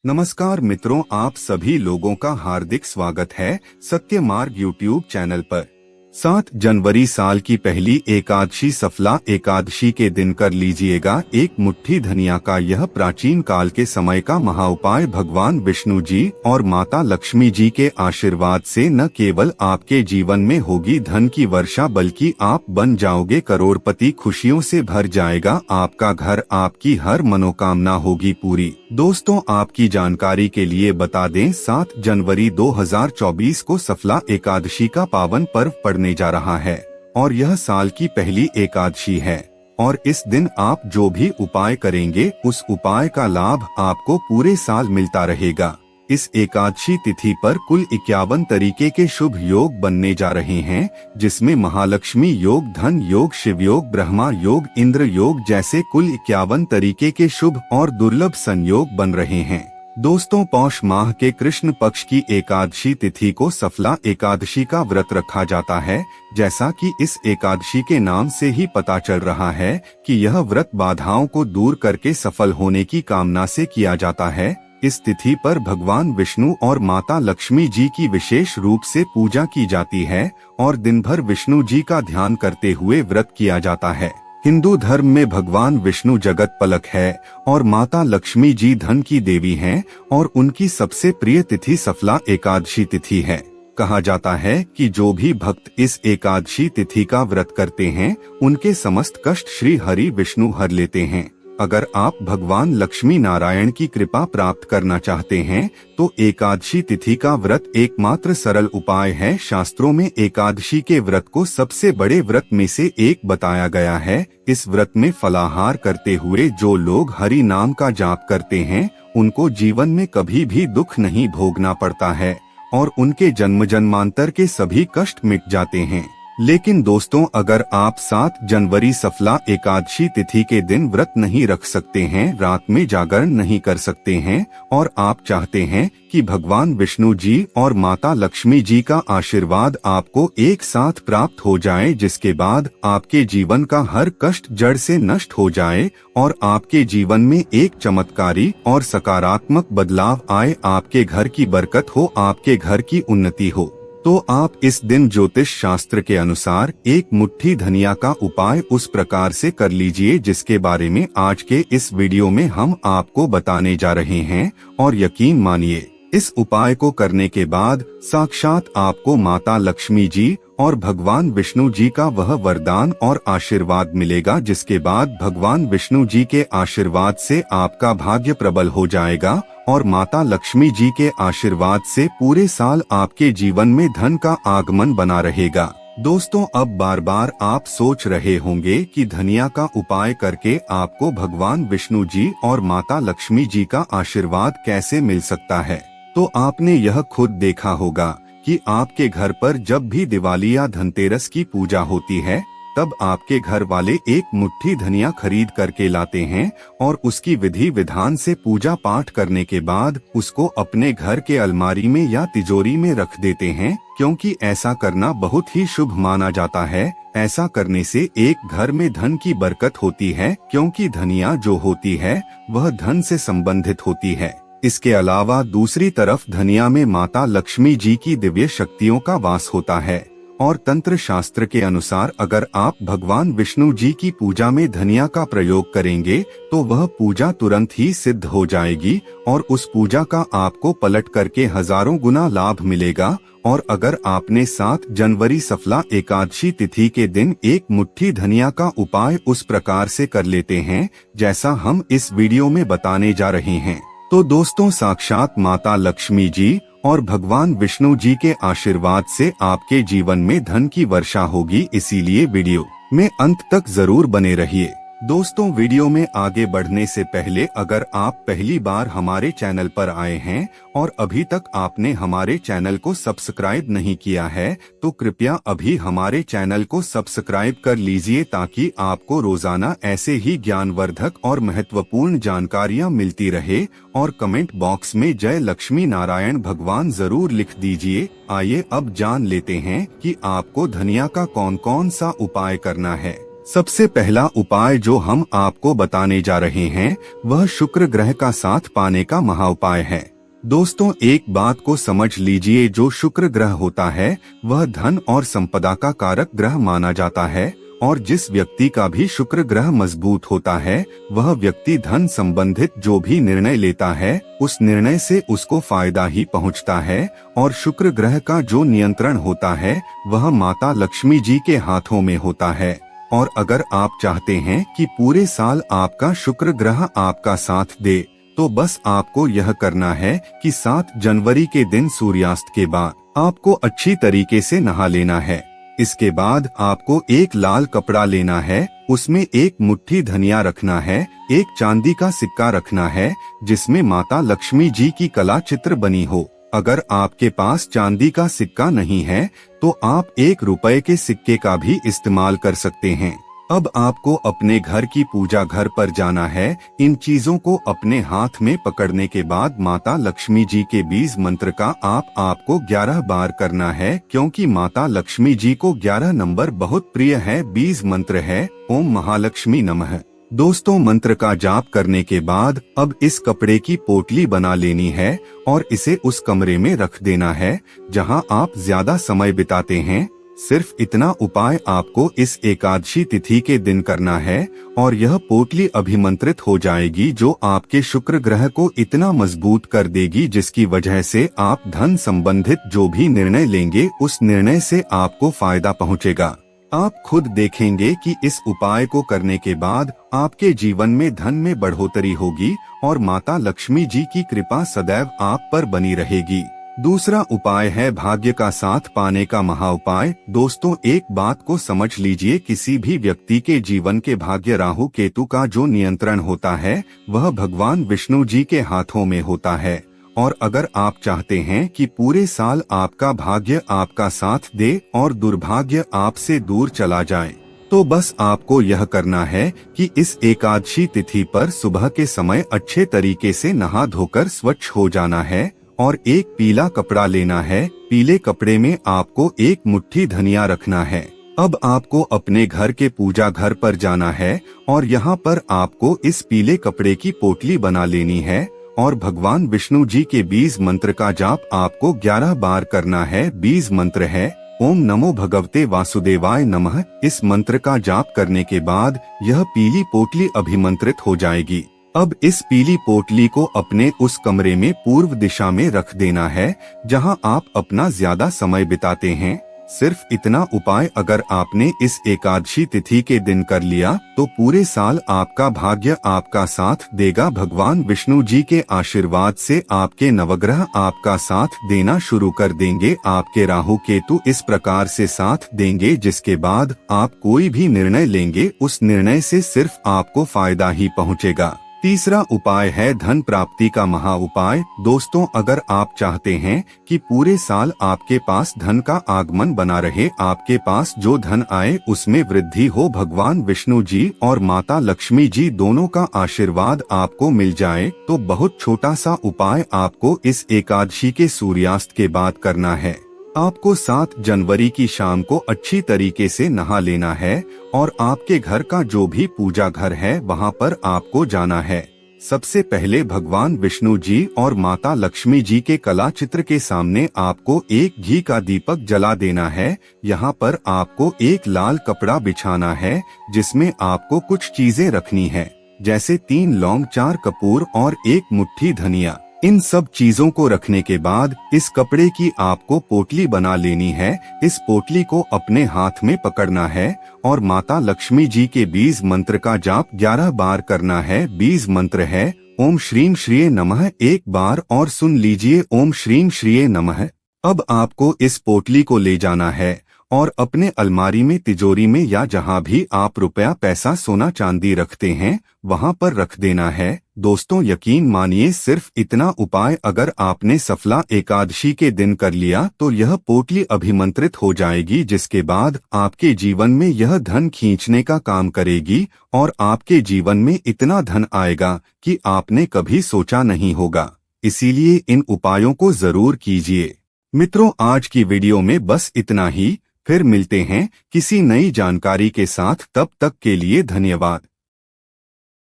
नमस्कार मित्रों, आप सभी लोगों का हार्दिक स्वागत है सत्य मार्ग यूट्यूब चैनल पर। 7 जनवरी साल की पहली एकादशी सफला एकादशी के दिन कर लीजिएगा एक मुट्ठी धनिया का यह प्राचीन काल के समय का महाउपाय भगवान विष्णु जी और माता लक्ष्मी जी के आशीर्वाद से न केवल आपके जीवन में होगी धन की वर्षा बल्कि आप बन जाओगे करोड़पति। खुशियों से भर जाएगा आपका घर, आपकी हर मनोकामना होगी पूरी। दोस्तों, आपकी जानकारी के लिए बता दें 7 जनवरी 2024 को सफला एकादशी का पावन पर्व पड़ने जा रहा है और यह साल की पहली एकादशी है और इस दिन आप जो भी उपाय करेंगे उस उपाय का लाभ आपको पूरे साल मिलता रहेगा। इस एकादशी तिथि पर कुल 51 तरीके के शुभ योग बनने जा रहे हैं, जिसमें महालक्ष्मी योग, धन योग, शिव योग, ब्रह्मा योग, इंद्र योग जैसे कुल 51 तरीके के शुभ और दुर्लभ संयोग बन रहे हैं। दोस्तों, पौष माह के कृष्ण पक्ष की एकादशी तिथि को सफला एकादशी का व्रत रखा जाता है। जैसा कि इस एकादशी के नाम से ही पता चल रहा है कि यह व्रत बाधाओं को दूर करके सफल होने की कामना से किया जाता है। इस तिथि पर भगवान विष्णु और माता लक्ष्मी जी की विशेष रूप से पूजा की जाती है और दिन भर विष्णु जी का ध्यान करते हुए व्रत किया जाता है। हिंदू धर्म में भगवान विष्णु जगत पलक है और माता लक्ष्मी जी धन की देवी हैं और उनकी सबसे प्रिय तिथि सफला एकादशी तिथि है। कहा जाता है कि जो भी भक्त इस एकादशी तिथि का व्रत करते हैं उनके समस्त कष्ट श्री हरि विष्णु हर लेते हैं। अगर आप भगवान लक्ष्मी नारायण की कृपा प्राप्त करना चाहते हैं तो एकादशी तिथि का व्रत एकमात्र सरल उपाय है। शास्त्रों में एकादशी के व्रत को सबसे बड़े व्रत में से एक बताया गया है। इस व्रत में फलाहार करते हुए जो लोग हरि नाम का जाप करते हैं उनको जीवन में कभी भी दुख नहीं भोगना पड़ता है और उनके जन्म जन्मांतर के सभी कष्ट मिट जाते हैं। लेकिन दोस्तों, अगर आप 7 जनवरी सफला एकादशी तिथि के दिन व्रत नहीं रख सकते हैं, रात में जागरण नहीं कर सकते हैं और आप चाहते हैं कि भगवान विष्णु जी और माता लक्ष्मी जी का आशीर्वाद आपको एक साथ प्राप्त हो जाए, जिसके बाद आपके जीवन का हर कष्ट जड़ से नष्ट हो जाए और आपके जीवन में एक चमत्कारी और सकारात्मक बदलाव आए, आपके घर की बरकत हो, आपके घर की उन्नति हो, तो आप इस दिन ज्योतिष शास्त्र के अनुसार एक मुट्ठी धनिया का उपाय उस प्रकार से कर लीजिए जिसके बारे में आज के इस वीडियो में हम आपको बताने जा रहे हैं। और यकीन मानिए, इस उपाय को करने के बाद साक्षात आपको माता लक्ष्मी जी और भगवान विष्णु जी का वह वरदान और आशीर्वाद मिलेगा, जिसके बाद भगवान विष्णु जी के आशीर्वाद से आपका भाग्य प्रबल हो जाएगा और माता लक्ष्मी जी के आशीर्वाद से पूरे साल आपके जीवन में धन का आगमन बना रहेगा। दोस्तों, अब बार बार आप सोच रहे होंगे कि धनिया का उपाय करके आपको भगवान विष्णु जी और माता लक्ष्मी जी का आशीर्वाद कैसे मिल सकता है। तो आपने यह खुद देखा होगा कि आपके घर पर जब भी दिवाली या धनतेरस की पूजा होती है तब आपके घर वाले एक मुट्ठी धनिया खरीद करके लाते हैं और उसकी विधि विधान से पूजा पाठ करने के बाद उसको अपने घर के अलमारी में या तिजोरी में रख देते हैं, क्योंकि ऐसा करना बहुत ही शुभ माना जाता है। ऐसा करने से एक घर में धन की बरकत होती है, क्योंकि धनिया जो होती है वह धन से संबंधित होती है। इसके अलावा दूसरी तरफ धनिया में माता लक्ष्मी जी की दिव्य शक्तियों का वास होता है और तंत्र शास्त्र के अनुसार अगर आप भगवान विष्णु जी की पूजा में धनिया का प्रयोग करेंगे तो वह पूजा तुरंत ही सिद्ध हो जाएगी और उस पूजा का आपको पलट करके हजारों गुना लाभ मिलेगा। और अगर आपने 7 जनवरी सफला एकादशी तिथि के दिन एक मुट्ठी धनिया का उपाय उस प्रकार से कर लेते हैं जैसा हम इस वीडियो में बताने जा रहे हैं, तो दोस्तों, साक्षात माता लक्ष्मी जी और भगवान विष्णु जी के आशीर्वाद से आपके जीवन में धन की वर्षा होगी। इसीलिए वीडियो में अंत तक जरूर बने रहिए। दोस्तों, वीडियो में आगे बढ़ने से पहले अगर आप पहली बार हमारे चैनल पर आए हैं और अभी तक आपने हमारे चैनल को सब्सक्राइब नहीं किया है तो कृपया अभी हमारे चैनल को सब्सक्राइब कर लीजिए, ताकि आपको रोजाना ऐसे ही ज्ञानवर्धक और महत्वपूर्ण जानकारियां मिलती रहे। और कमेंट बॉक्स में जय लक्ष्मी नारायण भगवान जरूर लिख दीजिए। आइए अब जान लेते हैं कि आपको धनिया का कौन कौन सा उपाय करना है। सबसे पहला उपाय जो हम आपको बताने जा रहे हैं वह शुक्र ग्रह का साथ पाने का महाउपाय है। दोस्तों, एक बात को समझ लीजिए, जो शुक्र ग्रह होता है वह धन और संपदा का कारक ग्रह माना जाता है और जिस व्यक्ति का भी शुक्र ग्रह मजबूत होता है वह व्यक्ति धन संबंधित जो भी निर्णय लेता है उस निर्णय से उसको फायदा ही पहुंचता है। और शुक्र ग्रह का जो नियंत्रण होता है वह माता लक्ष्मी जी के हाथों में होता है। और अगर आप चाहते हैं कि पूरे साल आपका शुक्र ग्रह आपका साथ दे तो बस आपको यह करना है कि 7 जनवरी के दिन सूर्यास्त के बाद आपको अच्छी तरीके से नहा लेना है। इसके बाद आपको एक लाल कपड़ा लेना है, उसमें एक मुट्ठी धनिया रखना है, एक चांदी का सिक्का रखना है जिसमें माता लक्ष्मी जी की कला चित्र बनी हो। अगर आपके पास चांदी का सिक्का नहीं है तो आप 1 रुपए के सिक्के का भी इस्तेमाल कर सकते हैं। अब आपको अपने घर की पूजा घर पर जाना है। इन चीजों को अपने हाथ में पकड़ने के बाद माता लक्ष्मी जी के बीज मंत्र का आपको 11 बार करना है, क्योंकि माता लक्ष्मी जी को 11 नंबर बहुत प्रिय है। बीज मंत्र है ओम महालक्ष्मी नमः। दोस्तों, मंत्र का जाप करने के बाद अब इस कपड़े की पोटली बना लेनी है और इसे उस कमरे में रख देना है जहां आप ज्यादा समय बिताते हैं। सिर्फ इतना उपाय आपको इस एकादशी तिथि के दिन करना है और यह पोटली अभिमंत्रित हो जाएगी, जो आपके शुक्र ग्रह को इतना मजबूत कर देगी जिसकी वजह से आप धन संबंधित जो भी निर्णय लेंगे उस निर्णय से आपको फायदा पहुंचेगा। आप खुद देखेंगे कि इस उपाय को करने के बाद आपके जीवन में धन में बढ़ोतरी होगी और माता लक्ष्मी जी की कृपा सदैव आप पर बनी रहेगी। दूसरा उपाय है भाग्य का साथ पाने का महाउपाय। दोस्तों, एक बात को समझ लीजिए, किसी भी व्यक्ति के जीवन के भाग्य राहु केतु का जो नियंत्रण होता है वह भगवान विष्णु जी के हाथों में होता है। और अगर आप चाहते हैं कि पूरे साल आपका भाग्य आपका साथ दे और दुर्भाग्य आपसे दूर चला जाए तो बस आपको यह करना है कि इस एकादशी तिथि पर सुबह के समय अच्छे तरीके से नहा धोकर स्वच्छ हो जाना है और एक पीला कपड़ा लेना है। पीले कपड़े में आपको एक मुट्ठी धनिया रखना है। अब आपको अपने घर के पूजा घर पर जाना है और यहाँ पर आपको इस पीले कपड़े की पोटली बना लेनी है और भगवान विष्णु जी के बीज मंत्र का जाप आपको 11 बार करना है। बीज मंत्र है ओम नमो भगवते वासुदेवाय नमः। इस मंत्र का जाप करने के बाद यह पीली पोटली अभिमंत्रित हो जाएगी। अब इस पीली पोटली को अपने उस कमरे में पूर्व दिशा में रख देना है जहां आप अपना ज्यादा समय बिताते हैं। सिर्फ इतना उपाय अगर आपने इस एकादशी तिथि के दिन कर लिया तो पूरे साल आपका भाग्य आपका साथ देगा। भगवान विष्णु जी के आशीर्वाद से आपके नवग्रह आपका साथ देना शुरू कर देंगे। आपके राहु केतु इस प्रकार से साथ देंगे जिसके बाद आप कोई भी निर्णय लेंगे उस निर्णय से सिर्फ आपको फायदा ही पहुंचेगा। तीसरा उपाय है धन प्राप्ति का महा उपाय। दोस्तों, अगर आप चाहते हैं कि पूरे साल आपके पास धन का आगमन बना रहे, आपके पास जो धन आए उसमें वृद्धि हो, भगवान विष्णु जी और माता लक्ष्मी जी दोनों का आशीर्वाद आपको मिल जाए, तो बहुत छोटा सा उपाय आपको इस एकादशी के सूर्यास्त के बाद करना है। आपको 7 जनवरी की शाम को अच्छी तरीके से नहा लेना है और आपके घर का जो भी पूजा घर है वहां पर आपको जाना है। सबसे पहले भगवान विष्णु जी और माता लक्ष्मी जी के कला चित्र के सामने आपको एक घी का दीपक जला देना है। यहाँ पर आपको एक लाल कपड़ा बिछाना है जिसमें आपको कुछ चीजें रखनी है, जैसे 3 लौंग, 4 कपूर और 1 मुट्ठी धनिया। इन सब चीजों को रखने के बाद इस कपड़े की आपको पोटली बना लेनी है। इस पोटली को अपने हाथ में पकड़ना है और माता लक्ष्मी जी के बीज मंत्र का जाप 11 बार करना है। बीज मंत्र है ओम श्रीं श्रीये नमः 1 बार और सुन लीजिए ओम श्रीं श्रीये नमः। अब आपको इस पोटली को ले जाना है और अपने अलमारी में, तिजोरी में या जहां भी आप रुपया, पैसा, सोना, चांदी रखते हैं वहां पर रख देना है। दोस्तों, यकीन मानिए, सिर्फ इतना उपाय अगर आपने सफला एकादशी के दिन कर लिया तो यह पोटली अभिमंत्रित हो जाएगी, जिसके बाद आपके जीवन में यह धन खींचने का काम करेगी और आपके जीवन में इतना धन आएगा कि आपने कभी सोचा नहीं होगा। इसीलिए इन उपायों को जरूर कीजिए। मित्रों, आज की वीडियो में बस इतना ही। फिर मिलते हैं किसी नई जानकारी के साथ, तब तक के लिए धन्यवाद।